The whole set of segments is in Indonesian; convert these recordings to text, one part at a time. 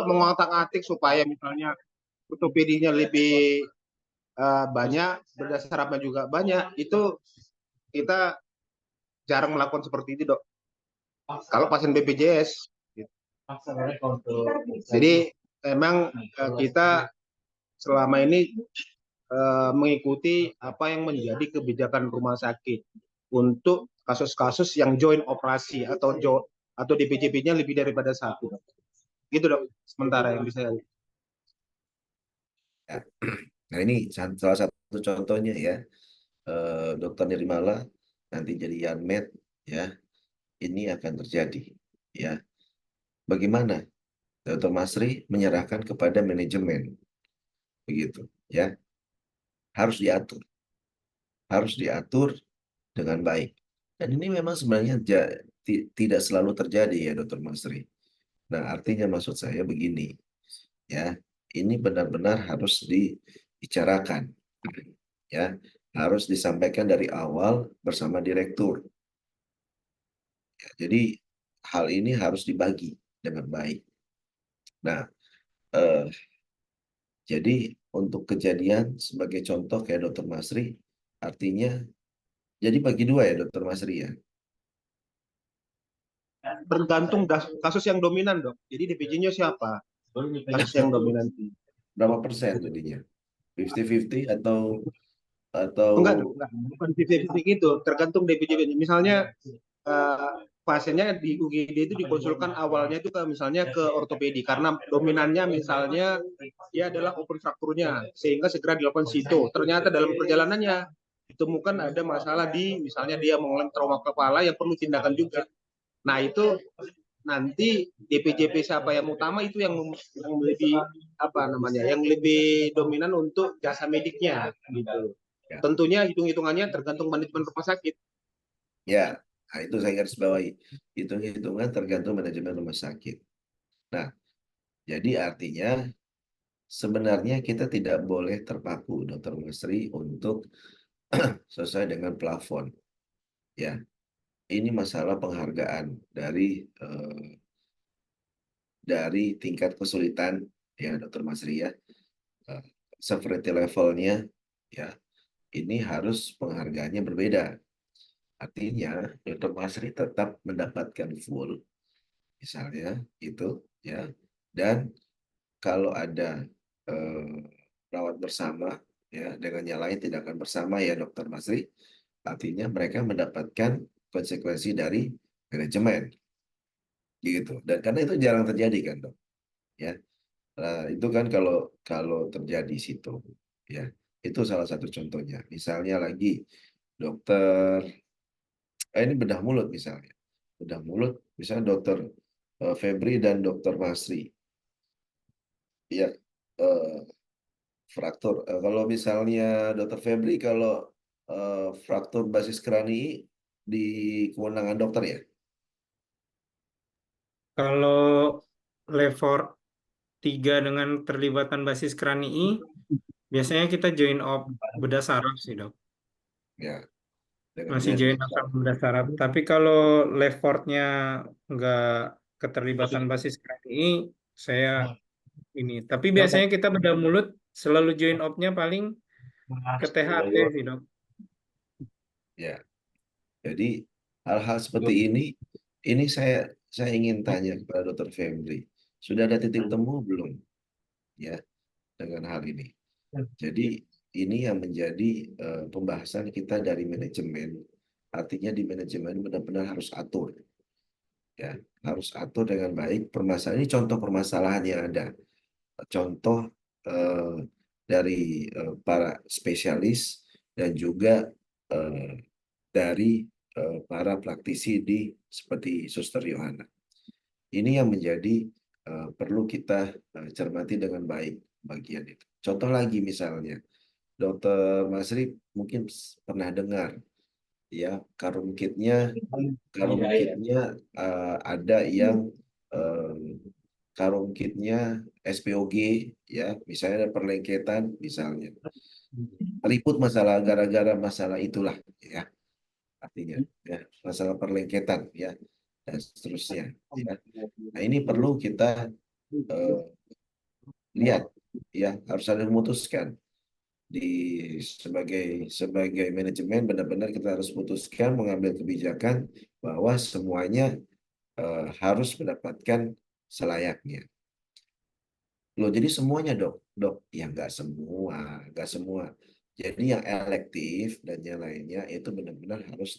mengotak-atik supaya misalnya ortopedinya lebih banyak, berdasar apa juga banyak, itu kita jarang melakukan seperti itu, Dok. Kalau pasien BPJS, gitu. Jadi memang kita selama ini mengikuti apa yang menjadi kebijakan rumah sakit untuk kasus-kasus yang joint operasi atau DPJP-nya lebih daripada satu, Dok. Gitu, Dok. Sementara yang bisa. Ya. Nah ini salah satu contohnya ya, Dokter Nirmala nanti jadi Yanmed ya, ini akan terjadi ya. Bagaimana Dr. Masri menyerahkan kepada manajemen begitu ya, harus diatur dengan baik. Dan ini memang sebenarnya tidak selalu terjadi ya Dr. Masri. Nah, artinya maksud saya begini ya, ini benar-benar harus dibicarakan ya, harus disampaikan dari awal bersama direktur. Ya, jadi hal ini harus dibagi dengan baik. Nah, eh, jadi untuk kejadian sebagai contoh kayak Dr. Masri, artinya jadi bagi dua ya Dr. Masri ya. Tergantung kasus yang dominan, Dok. Jadi DPJ-nya siapa? Kasus yang dominan. Berapa persen jadinya? 50-50 atau Enggak, bukan 50-50 gitu. Tergantung DPJ. Misalnya eh, pasiennya di UGD itu dikonsulkan awalnya itu misalnya ke ortopedi karena dominannya misalnya dia adalah open frakturnya sehingga segera dilakukan situ. Ternyata dalam perjalanannya ditemukan ada masalah di misalnya dia mengalami trauma kepala yang perlu tindakan juga. Nah, itu nanti DPJP siapa yang utama itu yang lebih apa namanya, yang lebih dominan untuk jasa mediknya gitu. ya, Tentunya hitung-hitungannya tergantung manajemen rumah sakit. ya. Nah, itu saya garis bawahi. Hitung-hitungan tergantung manajemen rumah sakit. Nah, jadi artinya sebenarnya kita tidak boleh terpaku, Dokter Masri, untuk sesuai dengan plafon. Ya, ini masalah penghargaan dari tingkat kesulitan ya, Dokter Masri ya. Eh, Severity levelnya ya, ini harus penghargaannya berbeda. Artinya, Dokter Masri tetap mendapatkan full, misalnya itu ya. Dan kalau ada eh, perawat bersama ya dengan yang lain tindakan bersama ya Dokter Masri, artinya mereka mendapatkan konsekuensi dari manajemen gitu. Dan karena itu jarang terjadi kan dok, ya. Nah, itu kan kalau kalau terjadi situ ya, itu salah satu contohnya. Misalnya lagi dokter, ini bedah mulut misalnya, bedah mulut misalnya dokter Febri dan dokter Masri ya, eh, fraktur. Kalau misalnya dokter Febri, kalau fraktur basis krani di kewenangan dokter ya. Kalau level 3 dengan terlibatan basis krani, biasanya kita join op bedah saraf sih dok. Ya, dengan Masih joint join op besar. sama bedah saraf. Tapi kalau levelnya nggak keterlibatan basis krani, saya ini. Tapi biasanya kita bedah mulut selalu join opnya paling ke THT sih dok. Ya, jadi hal-hal seperti ini saya ingin tanya kepada dokter Febri. Sudah ada titik temu belum ya dengan hal ini? Jadi ini yang menjadi pembahasan kita dari manajemen. Artinya di manajemen benar-benar harus atur, ya, harus atur dengan baik permasalahan ini. Contoh permasalahan yang ada, contoh eh, dari para spesialis dan juga eh, dari para praktisi di seperti Suster Yohana. Ini yang menjadi perlu kita cermati dengan baik bagian itu. Contoh lagi misalnya, Dokter Masri mungkin pernah dengar ya, karung kitnya ada yang eh, karung kitnya SPOG ya, misalnya ada perlengketan misalnya, ribut masalah gara-gara masalah itulah ya, artinya ya masalah perlengketan ya dan seterusnya ya. Nah ini perlu kita eh, lihat ya, harus ada yang memutuskan sebagai sebagai manajemen, benar-benar kita harus putuskan mengambil kebijakan bahwa semuanya harus mendapatkan selayaknya. Loh, jadi semuanya dok, dok, ya nggak semua. Jadi yang elektif dan yang lainnya itu benar-benar harus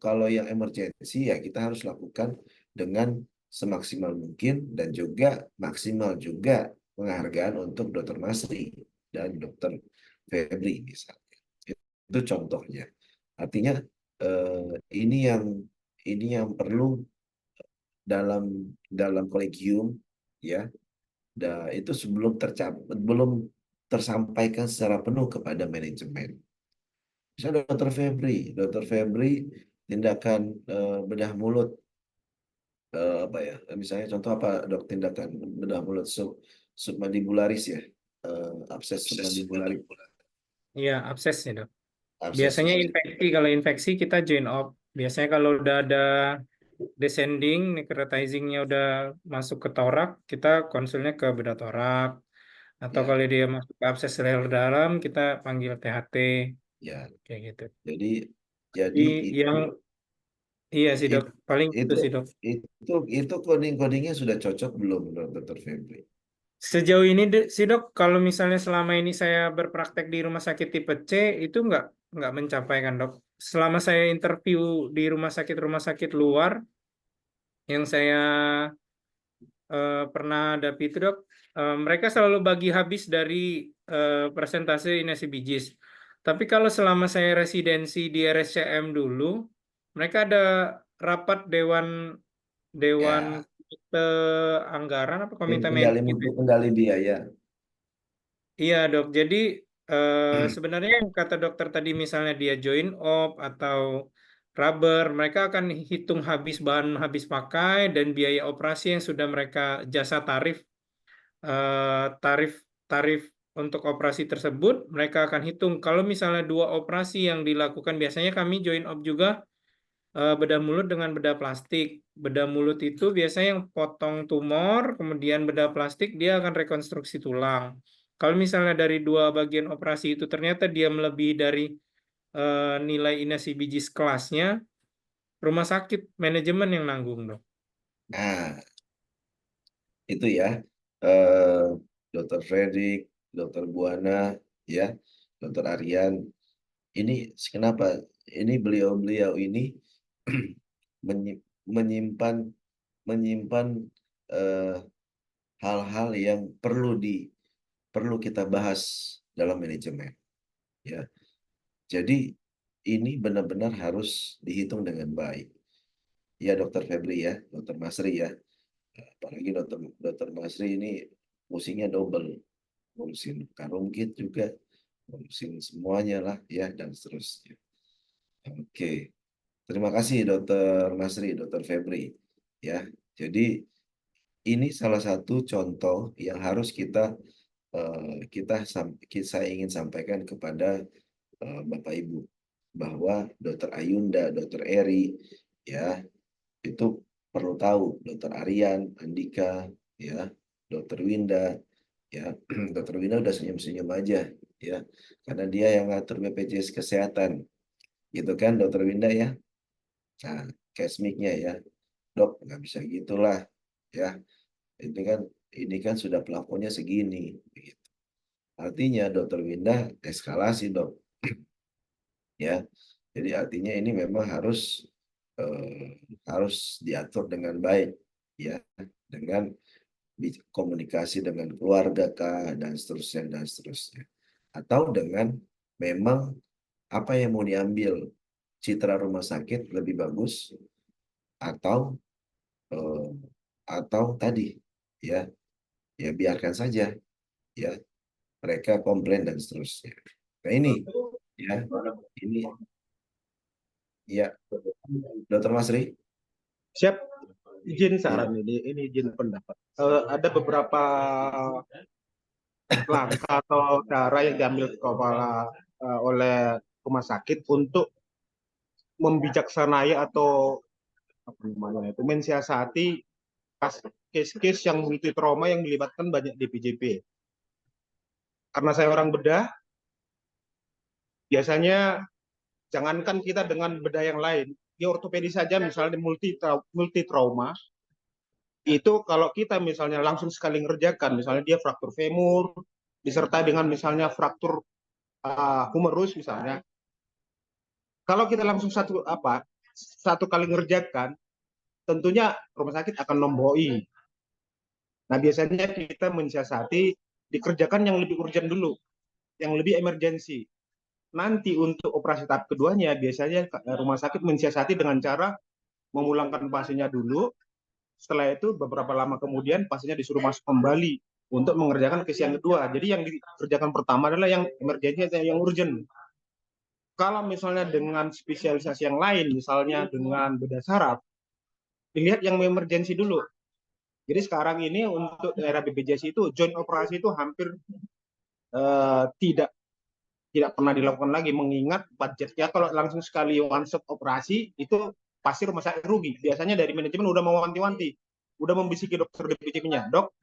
kalau yang emergensi ya kita harus lakukan dengan semaksimal mungkin dan juga maksimal juga penghargaan untuk Dokter Masri dan Dokter Febri misalnya. Itu contohnya. Artinya ini yang perlu dalam kolegium ya. Itu belum tersampaikan secara penuh kepada manajemen. Misalnya Dokter Febri tindakan bedah mulut apa ya? Misalnya contoh apa dok, tindakan bedah mulut submandibularis ya, abses submandibularis, Iya, abses ya dok. abses Biasanya ya. infeksi, kalau infeksi kita join op. Biasanya kalau udah ada descending, necrotizingnya udah masuk ke torak, kita konsulnya ke bedah torak. Atau Ya, kalau dia masuk ke abses rel dalam, kita panggil THT, ya. kayak gitu. Jadi Jadi yang iya sih dok, itu paling itu itu sih dok. itu codingnya sudah cocok belum Dokter Febri? Sejauh ini sih dok, kalau misalnya selama ini saya berpraktek di rumah sakit tipe C, itu nggak mencapai kan dok. Selama saya interview di rumah sakit luar, yang saya pernah hadapi itu dok, mereka selalu bagi habis dari persentase inasi bijis. Tapi kalau selama saya residensi di RSCM dulu, mereka ada rapat dewan dewan Ya, komite anggaran apa komite kendali medis gitu. untuk kendali biaya. Iya dok, jadi sebenarnya yang kata dokter tadi misalnya dia join op atau rubber, mereka akan hitung habis bahan habis pakai dan biaya operasi yang sudah mereka jasa tarif tarif tarif untuk operasi tersebut, mereka akan hitung. Kalau misalnya 2 operasi yang dilakukan, biasanya kami join op juga bedah mulut dengan bedah plastik. Bedah mulut itu biasanya yang potong tumor, kemudian bedah plastik dia akan rekonstruksi tulang. Kalau misalnya dari 2 bagian operasi itu ternyata dia melebihi dari nilai inasi bijis kelasnya, rumah sakit manajemen yang nanggung dong. Nah, itu ya, eh, Dokter Fredrik, Dokter Buana, ya, Dokter Aryan. Ini kenapa? Ini beliau-beliau ini menyimpan menyimpan eh, hal-hal yang perlu kita bahas dalam manajemen. Ya, jadi ini benar-benar harus dihitung dengan baik. Ya, Dokter Febri ya, Dokter Masri ya. Apalagi Dokter Masri ini pusingnya double, ngurusin karungkit juga, ngurusin semuanya lah ya, dan seterusnya. Oke, terima kasih Dokter Masri, Dokter Febri ya. Jadi ini salah satu contoh yang harus saya ingin sampaikan kepada Bapak Ibu, bahwa Dokter Ayunda, Dokter Eri ya, itu perlu tahu, Dokter Aryan, Andika ya, Dokter Winda ya. Dokter Winda udah senyum-senyum aja ya, karena dia yang ngatur BPJS Kesehatan gitu kan Dokter Winda ya. Nah, kesmiknya ya, dok nggak bisa gitulah ya, ini kan sudah plafonnya segini gitu. Artinya Dokter Winda eskalasi dok ya. Jadi artinya ini memang harus diatur dengan baik ya, dengan komunikasi dengan keluarga kah dan seterusnya, atau dengan memang apa yang mau diambil, citra rumah sakit lebih bagus atau eh, tadi ya, ya biarkan saja ya mereka komplain dan seterusnya. Nah ini ya, ini ya Dokter Masri. Siap, izin Ya. saran ini izin pendapat. Ada beberapa langkah atau cara yang diambil oleh rumah sakit untuk membijaksanai atau apa namanya itu mensiasati case-case yang multi trauma yang melibatkan banyak DPJP. Karena saya orang bedah, biasanya jangankan kita dengan bedah yang lain, di ortopedi saja misalnya multi trauma, itu kalau kita misalnya langsung sekali ngerjakan, misalnya dia fraktur femur, disertai dengan misalnya fraktur humerus misalnya, kalau kita langsung satu kali ngerjakan, tentunya rumah sakit akan nomboi. Nah, biasanya kita mensiasati dikerjakan yang lebih urgent dulu, yang lebih emergensi. Nanti untuk operasi tahap keduanya, biasanya rumah sakit mensiasati dengan cara memulangkan pasiennya dulu. Setelah itu beberapa lama kemudian pasiennya disuruh masuk kembali untuk mengerjakan case yang kedua. Jadi yang dikerjakan pertama adalah yang emergensi atau yang urgent. Kalau misalnya dengan spesialisasi yang lain, misalnya dengan bedah saraf, dilihat yang emergensi dulu. Jadi sekarang ini untuk daerah BPJS itu joint operasi itu hampir tidak pernah dilakukan lagi, mengingat budgetnya kalau langsung sekali one shot operasi itu pasti rumah sakit rugi. Biasanya dari manajemen udah mewanti-wanti, udah membisiki dokter DPJP-nya, dok,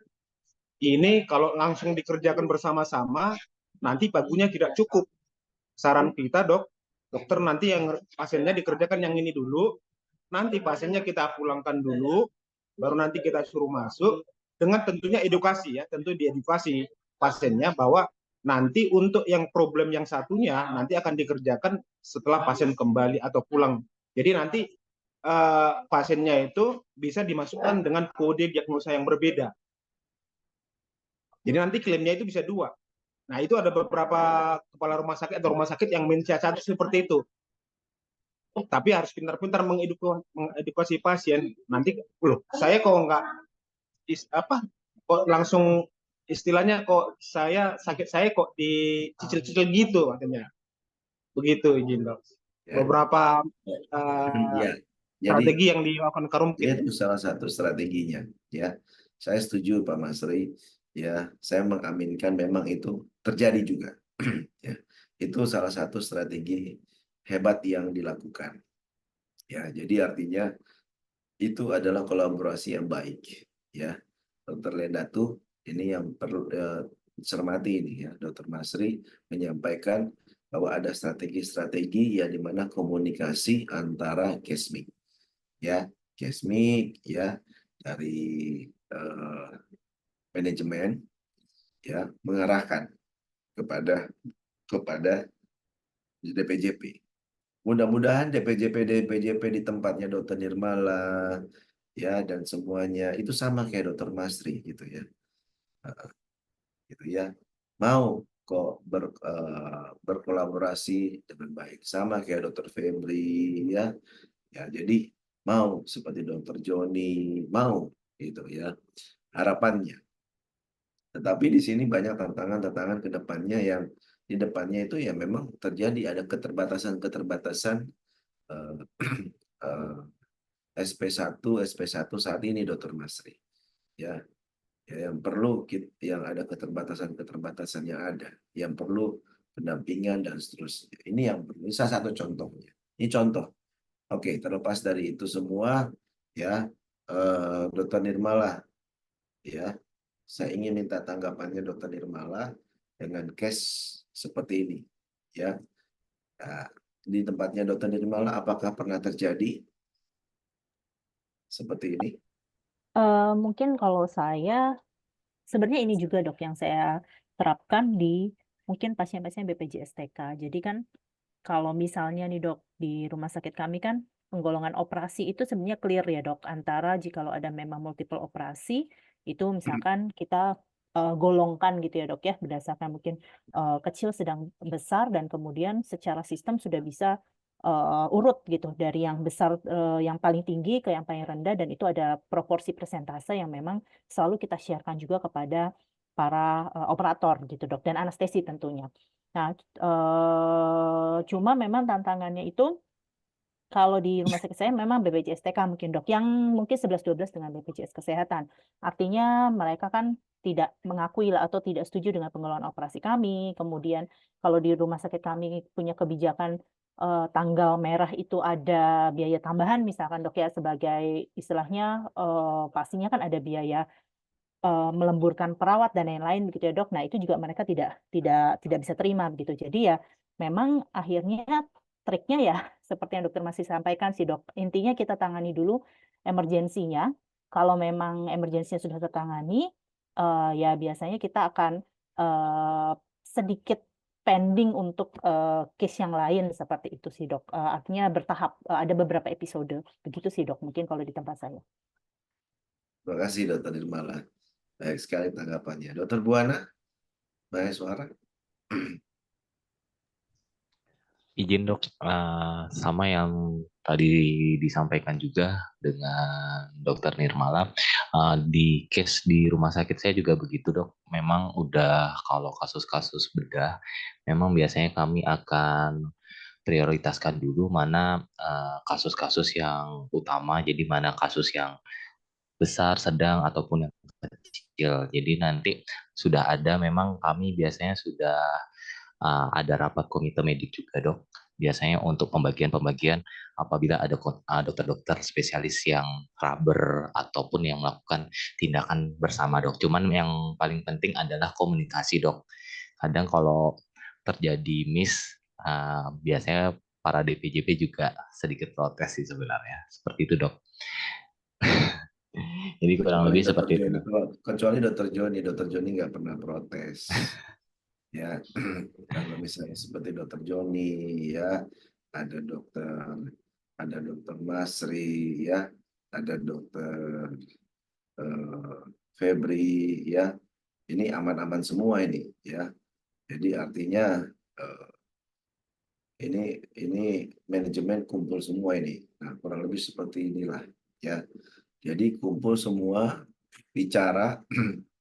ini kalau langsung dikerjakan bersama-sama nanti pagunya tidak cukup. Saran kita, dokter nanti yang pasiennya dikerjakan yang ini dulu, nanti pasiennya kita pulangkan dulu, baru nanti kita suruh masuk, dengan tentunya edukasi ya, tentu diedukasi pasiennya bahwa nanti untuk yang problem yang satunya nanti akan dikerjakan setelah pasien kembali atau pulang. Jadi nanti pasiennya itu bisa dimasukkan dengan kode diagnosa yang berbeda. Jadi nanti klaimnya itu bisa dua. Nah, itu ada beberapa kepala rumah sakit atau rumah sakit yang mensiasati seperti itu. Tapi harus pintar-pintar mengedukasi pasien. Nanti, loh, saya kok nggak kok langsung istilahnya kok sakit saya kok dicicil-cicil gitu katanya. Begitu, izin dok. Ya. Beberapa Ya, strategi yang dilakukan Karumkit. itu salah satu strateginya. Ya, saya setuju Pak Masri. Ya, saya mengaminkan memang itu terjadi juga. Ya, itu salah satu strategi hebat yang dilakukan. Ya, jadi artinya itu adalah kolaborasi yang baik. Ya, Dr. Lendatu ini yang perlu cermati ini ya, Dr. Masri menyampaikan bahwa ada strategi-strategi yang dimana komunikasi antara kesmik, ya, kesmik ya dari manajemen ya mengarahkan kepada DPJP. Mudah-mudahan DPJP di tempatnya Dr. Nirmala ya dan semuanya itu sama kayak Dr. Masri gitu ya. Gitu ya. Mau kok berkolaborasi dengan baik sama kayak Dr. Febri ya. Ya, jadi mau seperti Dr. Joni, mau gitu ya. Harapannya. Tetapi di sini banyak tantangan-tantangan ke depannya yang di depannya itu ya memang terjadi ada keterbatasan-keterbatasan SP1 saat ini Dr. Masri. Ya, yang perlu yang ada keterbatasan-keterbatasan yang ada, yang perlu pendampingan dan seterusnya. Ini yang perlu. Ini salah satu contohnya. Ini contoh. Oke, terlepas dari itu semua, ya, Dr. Nirmala, ya, saya ingin minta tanggapannya Dr. Nirmala dengan case seperti ini, ya. Nah, di tempatnya Dr. Nirmala, apakah pernah terjadi seperti ini? Mungkin kalau saya, sebenarnya ini juga dok yang saya terapkan di mungkin pasien-pasien BPJS TK. Jadi kan kalau misalnya nih dok, di rumah sakit kami kan penggolongan operasi itu sebenarnya clear ya dok, antara jikalau ada memang multiple operasi, itu misalkan kita golongkan gitu ya dok ya, berdasarkan mungkin kecil, sedang, besar, dan kemudian secara sistem sudah bisa urut gitu, dari yang besar, yang paling tinggi ke yang paling rendah, dan itu ada proporsi persentase yang memang selalu kita sharekan juga kepada para operator gitu dok, dan anestesi tentunya. Nah, cuma memang tantangannya itu kalau di rumah sakit saya memang BPJS TK mungkin dok, yang mungkin 11-12 dengan BPJS Kesehatan. Artinya mereka kan tidak mengakui atau tidak setuju dengan pengelolaan operasi kami. Kemudian kalau di rumah sakit kami punya kebijakan tanggal merah itu ada biaya tambahan misalkan dok ya, sebagai istilahnya pastinya kan ada biaya melemburkan perawat dan lain-lain begitu ya dok. Nah itu juga mereka tidak bisa terima begitu. Jadi ya memang akhirnya triknya ya seperti yang dokter masih sampaikan sih dok. Intinya kita tangani dulu emergensinya. Kalau memang emergensinya sudah tertangani, ya biasanya kita akan sedikit pending untuk case yang lain seperti itu sih dok. Artinya bertahap, ada beberapa episode begitu sih dok. Mungkin kalau di tempat saya. Terima kasih Dokter Nirmala. Baik sekali tanggapannya. Dokter Buana, banyak suara. Izin dok, sama yang tadi disampaikan juga dengan Dokter Nirmala, di case di rumah sakit saya juga begitu dok. Memang udah kalau kasus-kasus bedah, memang biasanya kami akan prioritaskan dulu mana kasus-kasus yang utama, jadi mana kasus yang besar, sedang, ataupun yang kecil. Jadi nanti sudah ada, memang kami biasanya sudah ada rapat komite medik juga dok. Biasanya untuk pembagian-pembagian apabila ada dokter-dokter spesialis yang rubber ataupun yang melakukan tindakan bersama dok. Cuman yang paling penting adalah komunikasi dok. Kadang kalau terjadi miss, biasanya para DPJP juga sedikit protes sih sebenarnya. Seperti itu dok. Jadi kurang lebih seperti itu. Kecuali Dokter Joni nggak pernah protes. Ya, kalau misalnya seperti Dokter Joni, ya, ada Dokter Masri, ya, ada Dokter Febri, ya, ini aman-aman semua ini, ya. Jadi artinya ini manajemen kumpul semua ini. Nah, kurang lebih seperti inilah, ya. Jadi kumpul semua, bicara,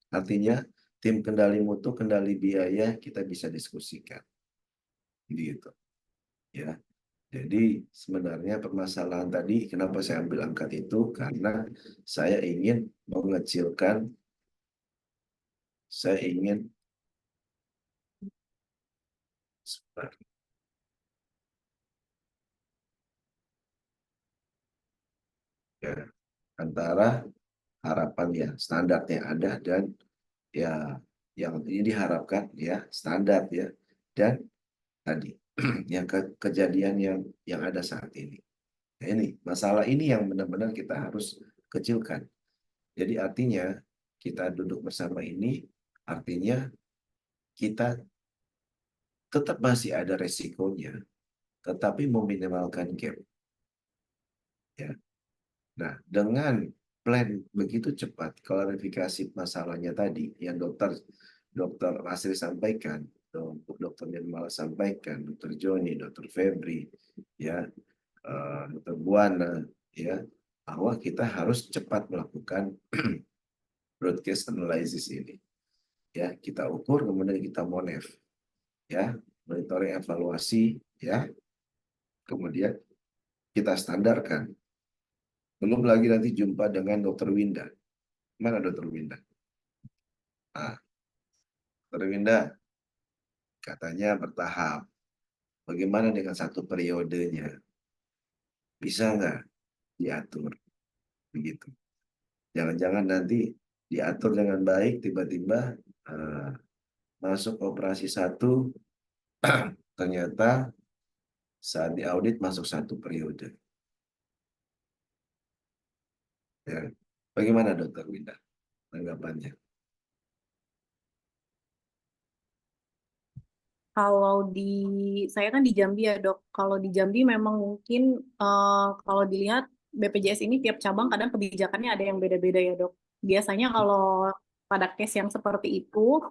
artinya tim kendali mutu, kendali biaya kita bisa diskusikan, gitu, ya. Jadi sebenarnya permasalahan tadi, kenapa saya ambil angkat itu, karena saya ingin mengecilkan, ya, antara harapan ya standarnya ada dan ya yang ini diharapkan ya standar ya, dan tadi yang kejadian yang ada saat ini. Nah, ini masalah ini yang benar-benar kita harus kecilkan. Jadi artinya kita duduk bersama ini, artinya kita tetap masih ada resikonya, tetapi meminimalkan gap. Ya. Nah, dengan plan begitu cepat, klarifikasi masalahnya tadi yang Dokter Asri sampaikan, Dokter Nirmala sampaikan, Dokter Joni, Dokter Febri, ya, Dokter Buana, ya, bahwa kita harus cepat melakukan broadcast analysis ini. Ya, kita ukur, kemudian kita monef, ya, monitoring evaluasi, ya, kemudian kita standarkan. Belum lagi nanti jumpa dengan Dokter Winda. Mana Dokter Winda? Nah, Dokter Winda katanya bertahap. Bagaimana dengan satu periodenya? Bisa nggak diatur? Begitu. Jangan-jangan nanti diatur dengan baik, tiba-tiba masuk operasi satu, ternyata saat diaudit masuk satu periode. Ya. Bagaimana Dokter Winda tanggapannya? Kalau saya kan di Jambi ya dok. Kalau di Jambi memang mungkin kalau dilihat BPJS ini tiap cabang kadang kebijakannya ada yang beda-beda ya dok. Biasanya kalau pada case yang seperti itu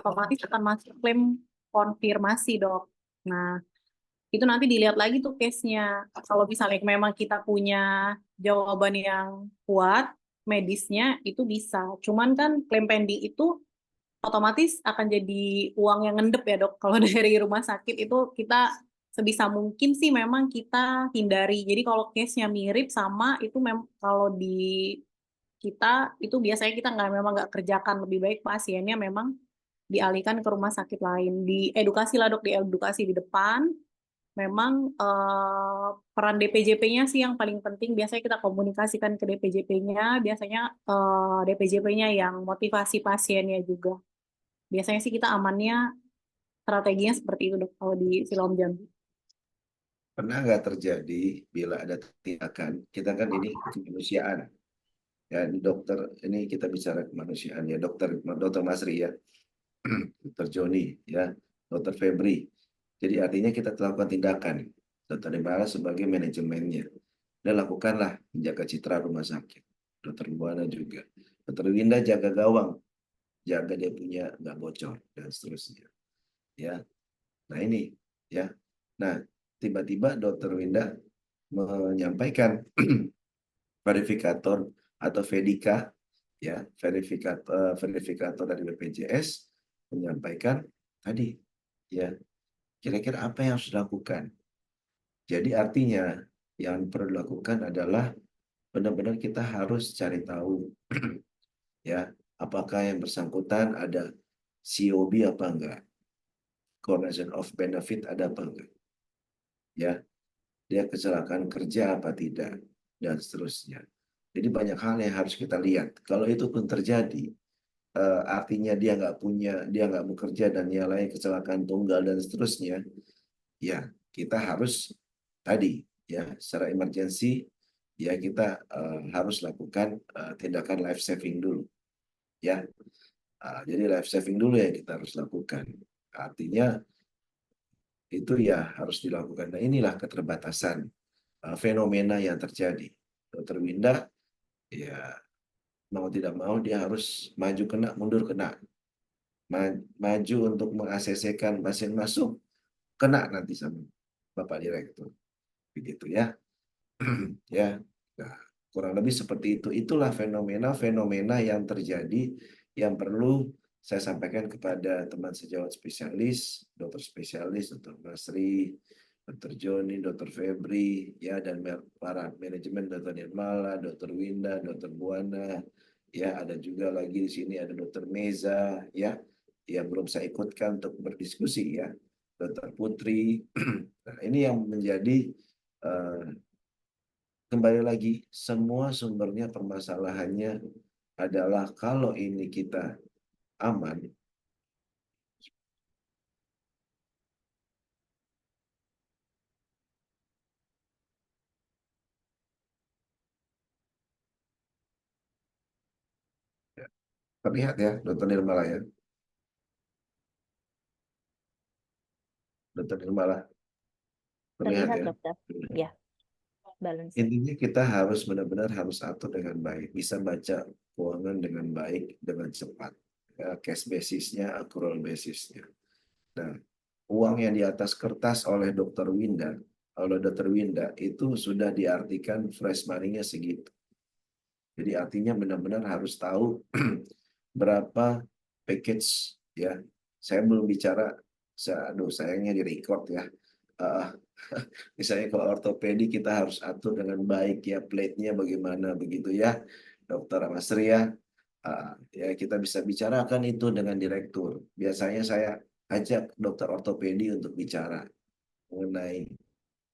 otomatis akan masuk klaim konfirmasi dok. Nah itu nanti dilihat lagi tuh case-nya. Kalau misalnya memang kita punya jawaban yang kuat medisnya itu bisa. Cuman kan klaim pending itu otomatis akan jadi uang yang ngendep ya dok. Kalau dari rumah sakit itu kita sebisa mungkin sih memang kita hindari. Jadi kalau case-nya mirip sama itu kalau di kita itu biasanya kita memang nggak kerjakan, lebih baik pasiennya memang dialihkan ke rumah sakit lain. Diedukasi lah dok, diedukasi di depan. memang peran DPJP-nya sih yang paling penting. Biasanya kita komunikasikan ke DPJP-nya, biasanya DPJP-nya yang motivasi pasiennya juga. Biasanya sih kita amannya strateginya seperti itu dok kalau di Siloam Jambi. Pernah nggak terjadi bila ada tindakan, kita kan ini kemanusiaan, ya dokter, ini kita bicara kemanusiaan ya, dokter Masri ya, dokter Joni ya, dokter Febri. Jadi artinya kita lakukan tindakan, dokter Nimbala sebagai manajemennya, dan lakukanlah menjaga citra rumah sakit. Dokter Buana juga, dokter Winda jaga gawang, jaga dia punya nggak bocor dan seterusnya. Ya, nah ini ya, nah tiba-tiba dokter Winda menyampaikan verifikator atau Vedika ya, verifikator dari BPJS menyampaikan tadi ya, kira-kira apa yang harus dilakukan. Jadi artinya yang perlu dilakukan adalah benar-benar kita harus cari tahu ya, apakah yang bersangkutan ada COB apa enggak, coordination of benefit ada apa enggak, ya, dia kecelakaan kerja apa tidak, dan seterusnya. Jadi banyak hal yang harus kita lihat. Kalau itu pun terjadi, artinya dia nggak bekerja dan yang lain kecelakaan tunggal dan seterusnya, ya kita harus tadi ya secara emergency ya kita harus lakukan tindakan life saving dulu ya. Jadi life saving dulu ya kita harus lakukan. Artinya itu ya harus dilakukan. Nah inilah keterbatasan fenomena yang terjadi. Dokter Winda ya mau tidak mau dia harus maju kena mundur kena. Maju untuk meng-ACC-kan pasien masuk, kena nanti sama Bapak Direktur. Begitu ya. Ya. Nah, kurang lebih seperti itu. Itulah fenomena-fenomena yang terjadi yang perlu saya sampaikan kepada teman sejawat spesialis, dokter spesialis, dokter Masri, dokter Joni, dokter Febri, ya, dan para manajemen, dokter Nirmala, dokter Winda, dokter Buana, ya, ada juga lagi di sini ada dokter Meza, ya, yang belum saya ikutkan untuk berdiskusi, ya, dokter Putri. Nah, ini yang menjadi kembali lagi semua sumbernya permasalahannya adalah kalau ini kita aman, terlihat ya, dokter Nirmala ya, dokter Nirmala terlihat Terlihat ya. dokter. Ya, balance. Intinya kita harus benar-benar harus atur dengan baik, bisa baca keuangan dengan baik, dengan cepat, ya, cash basisnya, accrual basisnya. Nah, uang yang di atas kertas oleh dokter Winda, itu sudah diartikan fresh money-nya segitu. Jadi artinya benar-benar harus tahu berapa package ya. Saya belum bicara, aduh sayangnya di record ya. Misalnya kalau ortopedi kita harus atur dengan baik ya, plate-nya bagaimana begitu ya, dokter Masri ya. Ya kita bisa bicarakan itu dengan direktur. Biasanya saya ajak dokter ortopedi untuk bicara mengenai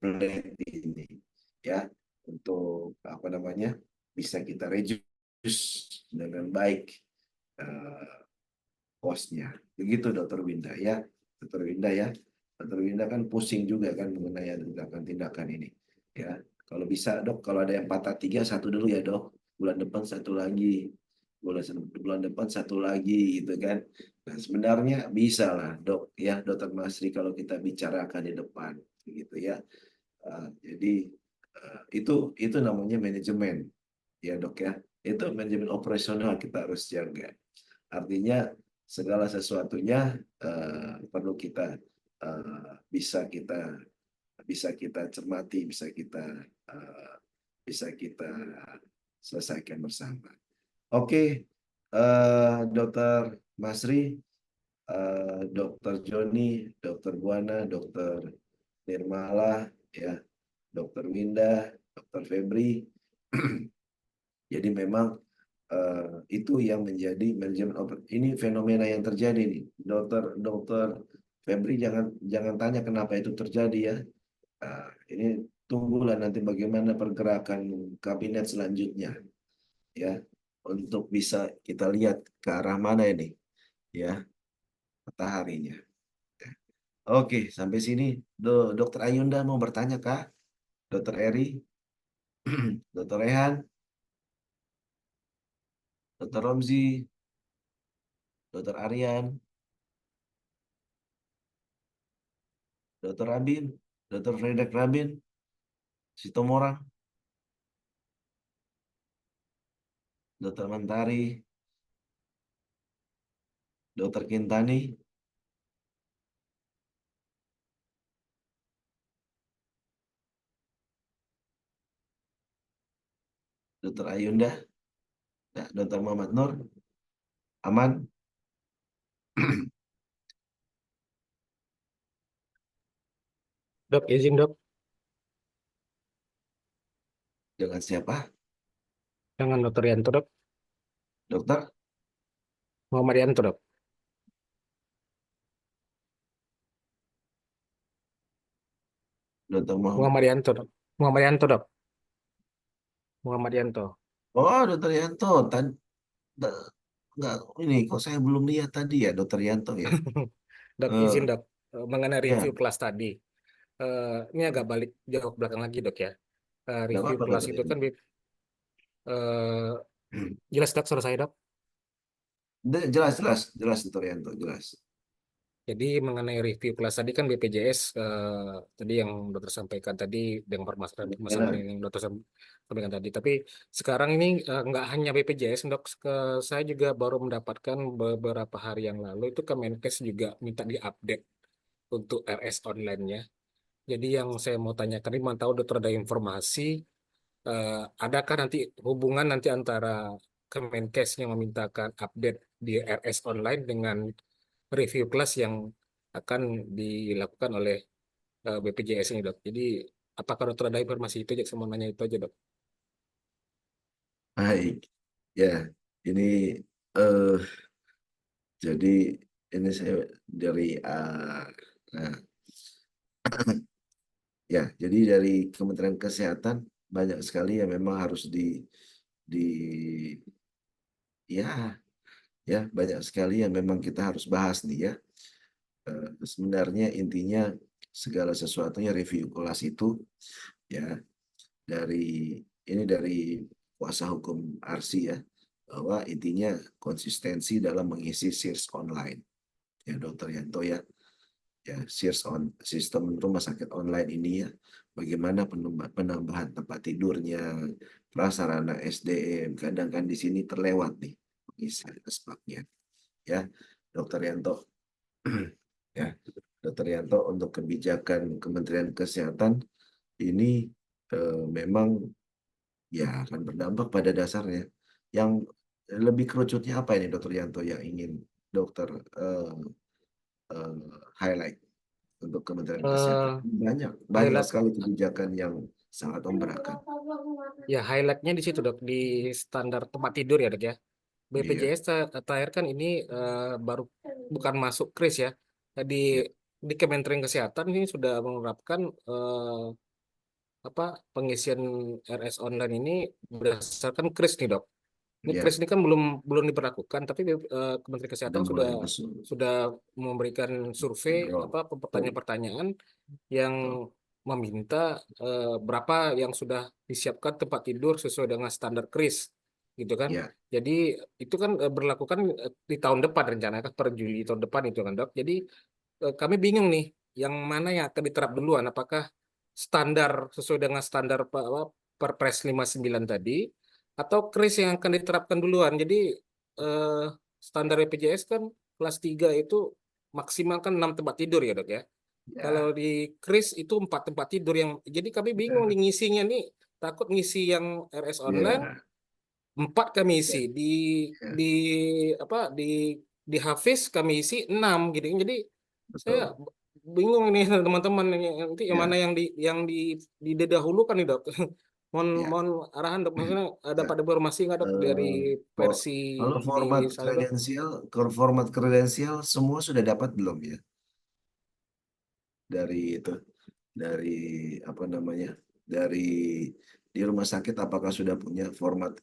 plate ini ya, untuk apa namanya bisa kita reduce dengan baik cost-nya. Begitu dokter Winda ya, dokter Winda ya. Dokter Winda kan pusing juga kan mengenai tindakan-tindakan ini. Ya, kalau bisa dok, kalau ada yang patah 3, satu dulu ya dok. Bulan depan satu lagi, bulan depan satu lagi gitu kan. Nah, sebenarnya bisa lah dok ya, dokter Masri kalau kita bicarakan di depan gitu ya. Jadi itu namanya manajemen ya dok ya. Itu manajemen operasional kita harus jaga. Artinya segala sesuatunya perlu kita bisa kita cermati, bisa kita selesaikan bersama. Oke, Dokter Masri, Dokter Joni, Dokter Buana, Dokter Nirmala, ya, Dokter Winda, Dokter Febri. Jadi memang itu yang menjadi manajemen ini fenomena yang terjadi nih. Dokter Febri jangan tanya kenapa itu terjadi ya. Ini tunggulah nanti bagaimana pergerakan kabinet selanjutnya, ya, untuk bisa kita lihat ke arah mana ini, ya, mataharinya. Oke, sampai sini, Dokter Ayunda mau bertanya kah? Dokter Eri, Dokter Rehan, Dokter Romzi, Dokter Aryan, Dokter Rabin, Dokter Frederick Rabin, Sitomorang, Dokter Mentari, Dokter Kintani, Dokter Ayunda, Dokter Muhammad Nur, aman? Dok, izin dok, Dengan siapa? dengan Dokter Yanto dok, Dokter? Muhammad Yanto dok, Dokter Muhammad. Muhammad Yanto dok, Muhammad Yanto dok, Muhammad Yanto. Oh, Dokter Yanto. Enggak, ini kok saya belum lihat tadi ya, Dokter Yanto ya. Dok, Eh, izin dok, mengenai ya, review kelas tadi. Ini agak balik jauh ke belakang lagi dok ya. nggak Review apa-apa kelas Dokter itu kan Yanto. jelas dok suara saya dok. Jelas, jelas, jelas Dokter Yanto, jelas. Jadi mengenai review kelas tadi kan BPJS tadi yang dokter sampaikan tadi dengan permasalahan yang dokter sampaikan tadi. Tapi sekarang ini nggak hanya BPJS dok, saya juga baru mendapatkan beberapa hari yang lalu itu Kemenkes juga minta diupdate untuk RS online-nya. Jadi yang saya mau tanyakan ini, tahu dokter ada informasi, adakah nanti hubungan nanti antara Kemenkes yang memintakan update di RS online dengan review kelas yang akan dilakukan oleh BPJS ini dok. Jadi apakah dokter ada informasi itu aja, saya mau nanya itu aja dok. Baik, ya, ini eh jadi ini saya dari nah, ya, jadi dari Kementerian Kesehatan banyak sekali yang memang harus di ya banyak sekali yang memang kita harus bahas nih ya. Sebenarnya intinya segala sesuatunya review kelas itu ya dari kuasa hukum Arsi ya, bahwa intinya konsistensi dalam mengisi SIRS online ya Dokter Yanto ya. Ya, SIRS sistem rumah sakit online ini ya, bagaimana penambahan tempat tidurnya, prasarana SDM, kadang kan di sini terlewat nih mengisi sebabnya ya Dokter Yanto. Ya, Dokter Yanto, untuk kebijakan Kementerian Kesehatan ini memang ya akan berdampak pada dasarnya. Yang lebih kerucutnya apa ini Dokter Yanto yang ingin Dokter eh, highlight untuk Kementerian Kesehatan? Eh, Banyak highlight sekali kebijakan yang sangat memberatkan. ya highlightnya di situ dok, di standar tempat tidur ya dok ya. Iya, BPJS terakhir kan ini baru bukan masuk KRIS ya. Di ya, di Kementerian Kesehatan ini sudah menerapkan apa pengisian RS online ini berdasarkan KRIS nih dok. Ini ya, KRIS ini kan belum belum diberlakukan, tapi Kementerian udah Kesehatan sudah mulai masuk. sudah memberikan survei Bro, apa pertanyaan-pertanyaan yang meminta berapa yang sudah disiapkan tempat tidur sesuai dengan standar KRIS gitu kan. ya, Jadi itu kan berlaku kan di tahun depan rencananya kan per Juli tahun depan itu kan dok. Jadi kami bingung nih yang mana yang akan diterap duluan, apakah standar sesuai dengan standar apa, Perpres 59 tadi atau KRIS yang akan diterapkan duluan. Jadi eh, standar BPJS kan kelas 3 itu maksimal kan 6 tempat tidur ya dok ya. Kalau ya, di KRIS itu 4 tempat tidur yang jadi kami bingung nih ngisinya nih, takut ngisi yang RS online ya, 4 kami isi ya, ya, di apa di Hafiz kami isi 6 gitu. Jadi saya betul. bingung ini teman-teman nanti yang mana Ya, yang didahulukan nih dok. Mohon ya. mohon arahan dok, maksudnya Ya. dapat informasi nggak dok dari Eh, versi Kalau di format sana dok? kredensial, format kredensial semua sudah dapat belum ya dari itu, dari apa namanya, dari di rumah sakit apakah sudah punya format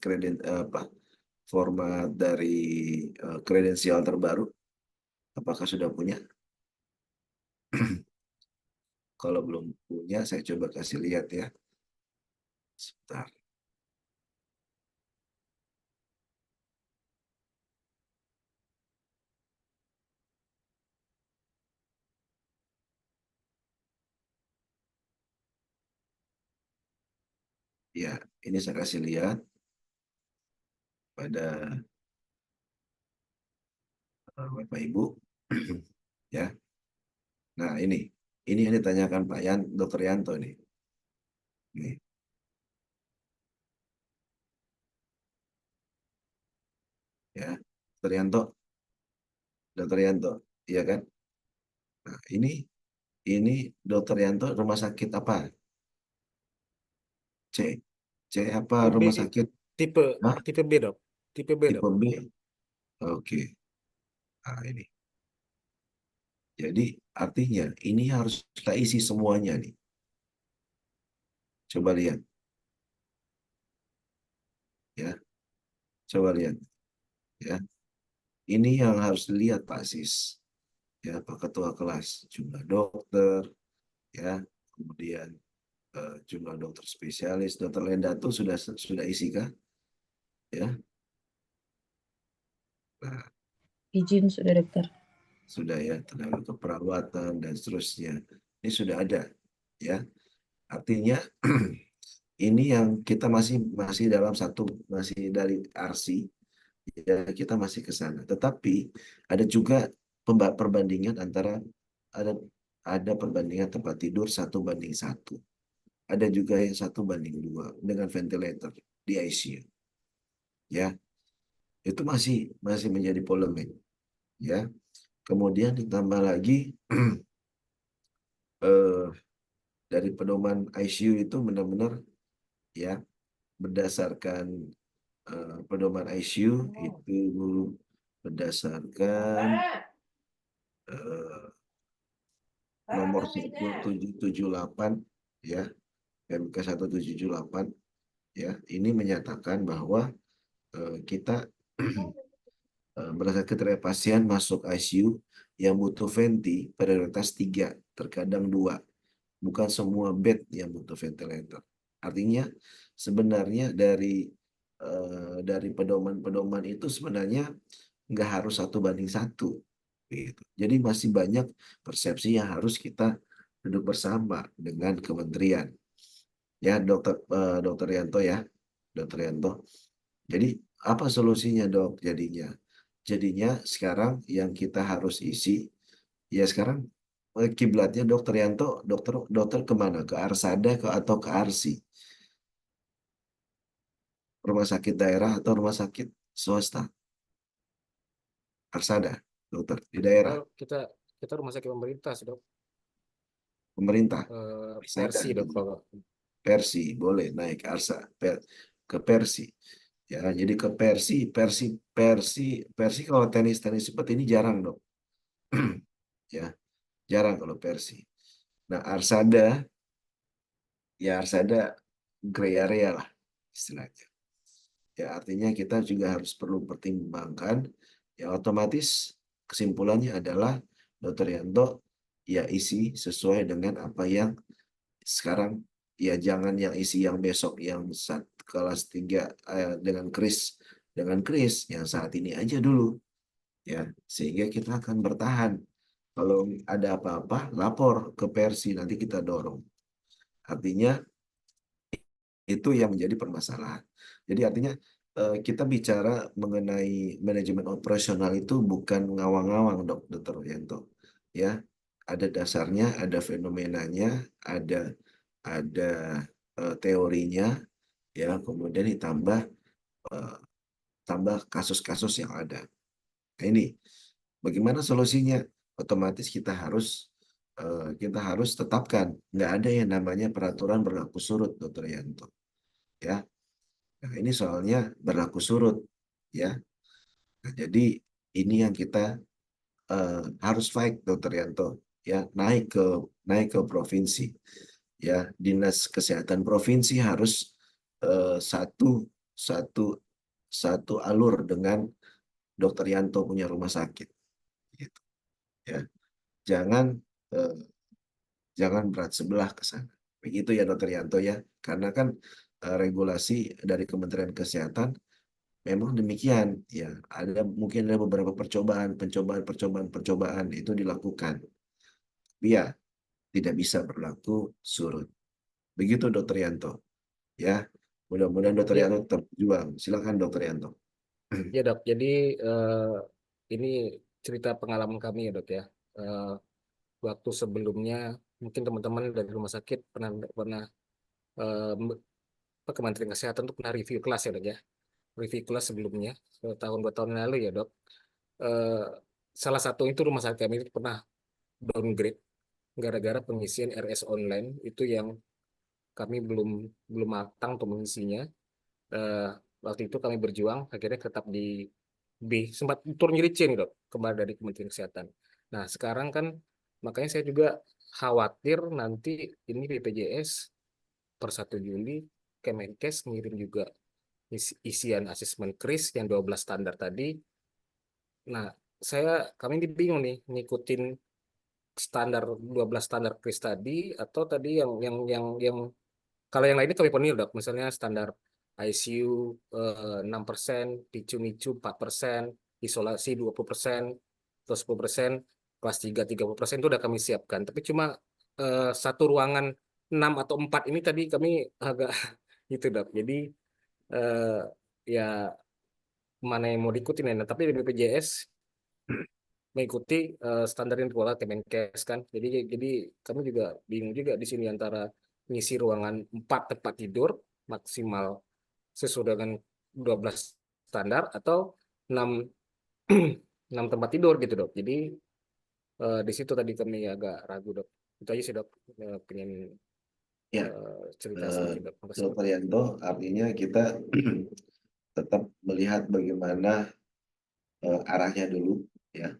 format dari kredensial terbaru, apakah sudah punya? Kalau belum punya, saya coba kasih lihat ya. Sebentar. Ya, ini saya kasih lihat pada Bapak Ibu. Ya. Nah, ini yang ditanyakan Pak Dr. Yanto nih. Nih. Ya, Dr. Yanto, iya kan? Nah, ini Dr. Yanto rumah sakit apa? C apa B, rumah sakit? tipe Hah? tipe B dok, tipe B dok. Tipe B. Oke. Nah, ini. Jadi artinya ini harus kita isi semuanya nih. Coba lihat. Ya, coba lihat. Ya, ini yang harus dilihat Pak Sis. Ya, Pak Ketua Kelas. Jumlah dokter. Ya, kemudian jumlah dokter spesialis. Dokter Lenda tuh sudah isi kah? Ya. Nah, Izin sudah dokter. sudah ya, tenaga keperawatan dan seterusnya. Ini sudah ada. Ya, artinya ini yang kita masih dalam masih dari RC, ya kita masih ke sana. Tetapi ada juga perbandingan antara ada perbandingan tempat tidur 1:1. Ada juga yang 1:2 dengan ventilator di ICU. Ya, itu masih menjadi polemik. Ya, kemudian ditambah lagi dari pedoman ICU itu benar-benar ya berdasarkan pedoman ICU itu berdasarkan nomor 1778 ya, PMK 1778 ya, ini menyatakan bahwa kita berdasarkan kriteria pasien masuk ICU yang butuh venti prioritas 3, terkadang 2. Bukan semua bed yang butuh ventilator. Artinya sebenarnya dari pedoman-pedoman itu sebenarnya nggak harus 1:1. Gitu. Jadi masih banyak persepsi yang harus kita duduk bersama dengan kementerian. Ya, Dokter Yanto ya, Dokter Yanto. Jadi apa solusinya dok? Jadinya sekarang yang kita harus isi ya sekarang kiblatnya Dokter Yanto, dokter kemana? Ke Arsada atau ke Arsi? Rumah sakit daerah atau rumah sakit swasta? Arsada, dokter di daerah, Oh, kita rumah sakit pemerintah sih, dok. pemerintah. Arsada, Persi dok kalau. Persi, boleh naik ke Persi. Ya, jadi ke Persi kalau tenis seperti ini jarang dok. Ya, jarang kalau Persi. Nah, Arsada gray area lah istilahnya. Ya, artinya kita juga harus perlu pertimbangkan. Ya, otomatis kesimpulannya adalah Dr. Yanto ya isi sesuai dengan apa yang sekarang, ya jangan yang isi yang besok yang kelas 3 dengan kris yang saat ini aja dulu. Ya, sehingga kita akan bertahan. Kalau ada apa-apa, lapor ke Persi, nanti kita dorong. Artinya itu yang menjadi permasalahan. Jadi artinya kita bicara mengenai manajemen operasional itu bukan ngawang-ngawang Dokter Yanto. Ya, ada dasarnya, ada fenomenanya, ada teorinya, ya kemudian ditambah kasus-kasus yang ada. Nah, ini bagaimana solusinya? Otomatis kita harus tetapkan nggak ada yang namanya peraturan berlaku surut, Dokter Yanto. Ya, nah, ini soalnya berlaku surut, ya. Nah, jadi ini yang kita harus fight, Dokter Yanto. Ya, naik ke provinsi. ya dinas kesehatan provinsi harus satu alur dengan Dokter Yanto punya rumah sakit, gitu ya. Jangan berat sebelah ke sana. Begitu ya Dokter Yanto ya, karena kan regulasi dari Kementerian Kesehatan memang demikian ya. Mungkin ada beberapa percobaan itu dilakukan. Tapi ya tidak bisa berlaku surut. Begitu Dokter Yanto ya. Mudah-mudahan Dokter Ya, Yanto tetap berjuang. Silakan Dokter Yanto. ya dok. Jadi ini cerita pengalaman kami ya dok ya. Eh, Waktu sebelumnya mungkin teman-teman dari rumah sakit pernah Kementerian Kesehatan untuk pernah review kelas ya dok ya. Review kelas sebelumnya tahun 2 tahun lalu ya dok. Eh, Salah satu itu rumah sakit kami itu pernah downgrade gara-gara pengisian RS online itu yang kami belum belum matang untuk mengisinya. Eh, Waktu itu kami berjuang akhirnya tetap di B, sempat turun jadi C nih dok kembali dari Kementerian Kesehatan. Nah sekarang kan makanya saya juga khawatir nanti ini BPJS per 1 Juli Kemenkes ngirim juga isian asesmen KRIS yang 12 standar tadi. Nah kami ini bingung nih ngikutin standar 12 standar KRIS tadi atau tadi yang kalau yang lainnya kami penuhi dok, misalnya standar ICU 6%, PICU-MICU 4%, isolasi 20%, atau 10%, kelas 3 30% itu udah kami siapkan. Tapi cuma satu ruangan 6 atau 4 ini tadi kami agak itu dok. Jadi eh, ya mana yang mau diikutin ya. Nah, tapi di BPJS mengikuti standar yang dikelola Kemenkes kan. Jadi kami juga bingung juga di sini antara ngisi ruangan 4 tempat tidur maksimal sesuai dengan 12 standar atau 6 6 tempat tidur gitu dok. Jadi di situ tadi kami agak ragu dok. Itu aja sih dok. Pengen Ya, cerita sedikit dok. Makasih, dok. Dokter Yanto, artinya kita tetap melihat bagaimana arahnya dulu ya.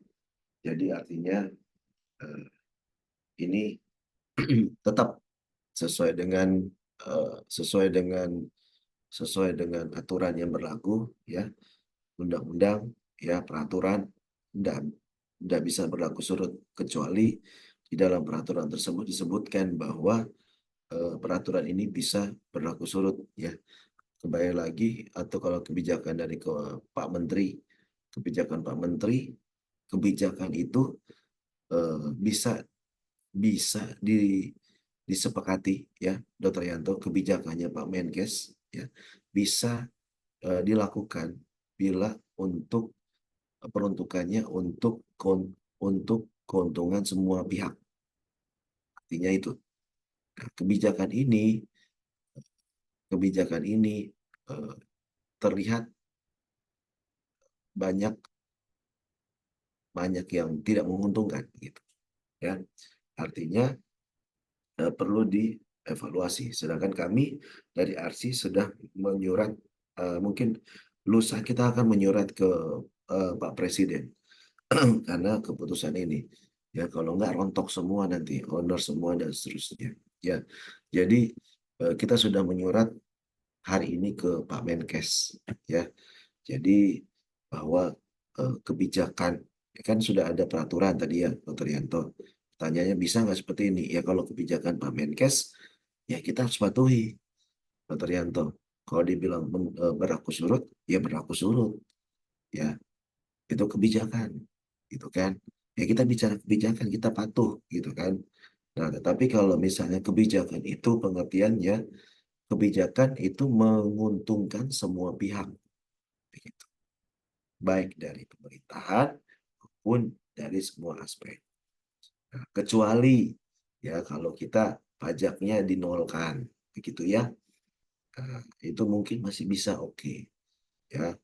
Jadi artinya ini tetap sesuai dengan aturan yang berlaku ya, undang-undang ya, peraturan tidak bisa berlaku surut, kecuali di dalam peraturan tersebut disebutkan bahwa peraturan ini bisa berlaku surut ya. Kembali lagi, atau kalau kebijakan dari Pak Menteri, kebijakan itu bisa disepakati ya Dokter Yanto, kebijakannya Pak Menkes ya bisa dilakukan bila untuk peruntukannya untuk keuntungan semua pihak. Artinya itu. Nah, kebijakan ini terlihat banyak yang tidak menguntungkan gitu ya. Artinya perlu dievaluasi. Sedangkan kami dari ARSI sudah menyurat, mungkin lusa kita akan menyurat ke Pak Presiden karena keputusan ini ya, kalau nggak rontok semua nanti, honor semua dan seterusnya ya. Jadi kita sudah menyurat hari ini ke Pak Menkes ya. Jadi bahwa kebijakan kan sudah ada peraturan tadi ya Dr. Yanto. Tanyanya bisa nggak seperti ini? Ya kalau kebijakan Pak Menkes ya kita harus patuhi Dr. Yanto. Kalau dibilang berlaku surut ya berlaku surut ya, itu kebijakan gitu kan ya. Kita bicara kebijakan, kita patuh gitu kan. Nah tetapi kalau misalnya kebijakan itu pengertiannya kebijakan itu menguntungkan semua pihak begitu, baik dari pemerintahan maupun dari semua aspek. Nah, kecuali ya kalau kita pajaknya dinolkan begitu ya. Nah, itu mungkin masih bisa oke ya.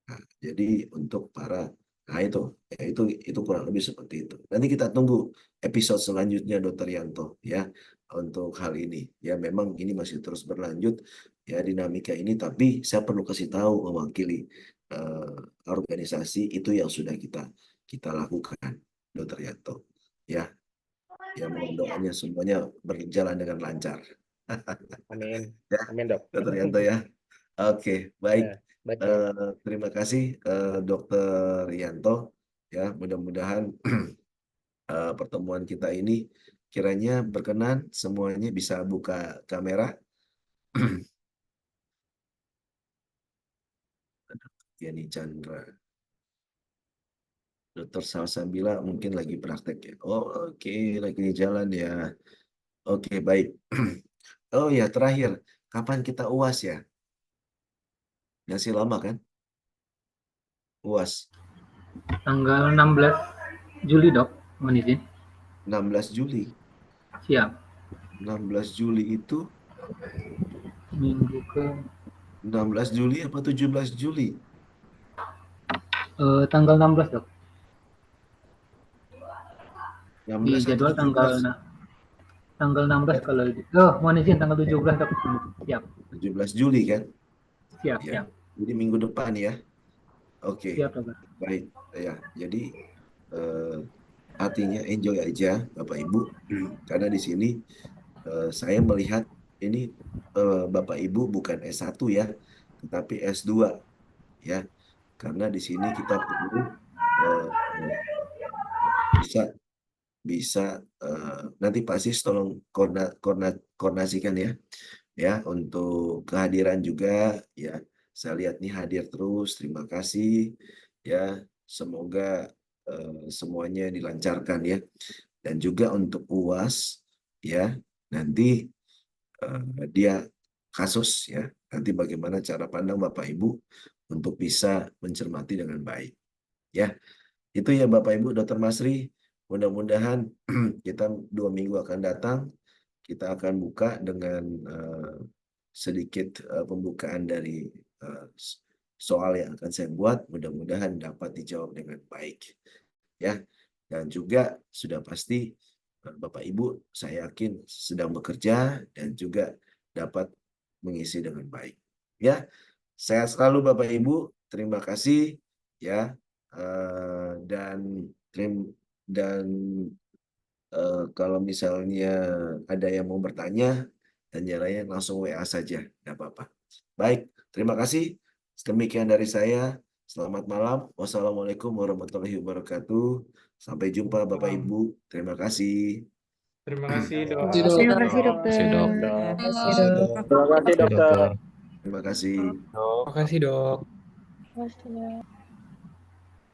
Nah, jadi untuk para, nah itu ya, itu kurang lebih seperti itu. Nanti kita tunggu episode selanjutnya Dokter Yanto ya untuk hal ini. Ya memang ini masih terus berlanjut ya dinamika ini, tapi saya perlu kasih tahu mewakili organisasi itu yang sudah kita lakukan Dokter Yanto ya. Ya, mohon doanya semuanya berjalan dengan lancar. Amin. Ya, Amin, Dok. Dr. Yanto ya. Oke, baik. Ya, baik, Dok. Terima kasih Dr. Yanto. Ya, mudah-mudahan pertemuan kita ini kiranya berkenan, semuanya bisa buka kamera. Yani Chandra. Dr. Salsabila mungkin lagi praktek ya. Oh, oke, lagi jalan ya. Oke, baik. Oh ya, terakhir, kapan kita UAS ya? Masih lama kan? UAS Tanggal 16 Juli, Dok. Mohon izin. 16 Juli. Siap. 16 Juli itu Minggu ke 16 Juli apa 17 Juli? tanggal 16, Dok. 16 Di atau jadwal tanggal 16 17? kalau mohon izin tanggal 17, Dok. Siap. 17 Juli kan? Siap, Ya. siap. Jadi minggu depan ya. Oke. Siap, Dok. Baik. Ya, jadi artinya enjoy aja Bapak Ibu, karena di sini saya melihat ini Bapak Ibu bukan S1 ya, tetapi S2 ya. Karena di sini kita perlu bisa nanti Pak Sis tolong koordinasikan ya untuk kehadiran juga ya. Saya lihat nih hadir terus, terima kasih ya. Semoga semuanya dilancarkan ya. Dan juga untuk UAS ya, nanti dia kasus ya. Nanti bagaimana cara pandang Bapak Ibu untuk bisa mencermati dengan baik. Ya, itu ya Bapak Ibu, Dr. Masri. Mudah-mudahan kita 2 minggu akan datang. Kita akan buka dengan sedikit pembukaan dari soal yang akan saya buat. Mudah-mudahan dapat dijawab dengan baik. Ya, dan juga sudah pasti Bapak Ibu saya yakin sedang bekerja dan juga dapat mengisi dengan baik. Ya, sehat selalu Bapak Ibu. Terima kasih ya. Dan kalau misalnya ada yang mau bertanya, tanyanya langsung WA saja, nggak apa-apa. Baik, terima kasih. Demikian dari saya. Selamat malam. Wassalamualaikum warahmatullahi wabarakatuh. Sampai jumpa Bapak Ibu. Terima kasih. Terima kasih, Dok. Terima kasih, Terima kasih, Dok. Dokter. Dok. Terima kasih, Dok. Terima kasih, Dokter. Terima kasih. Terima kasih, Dok. Terima kasih, Dok.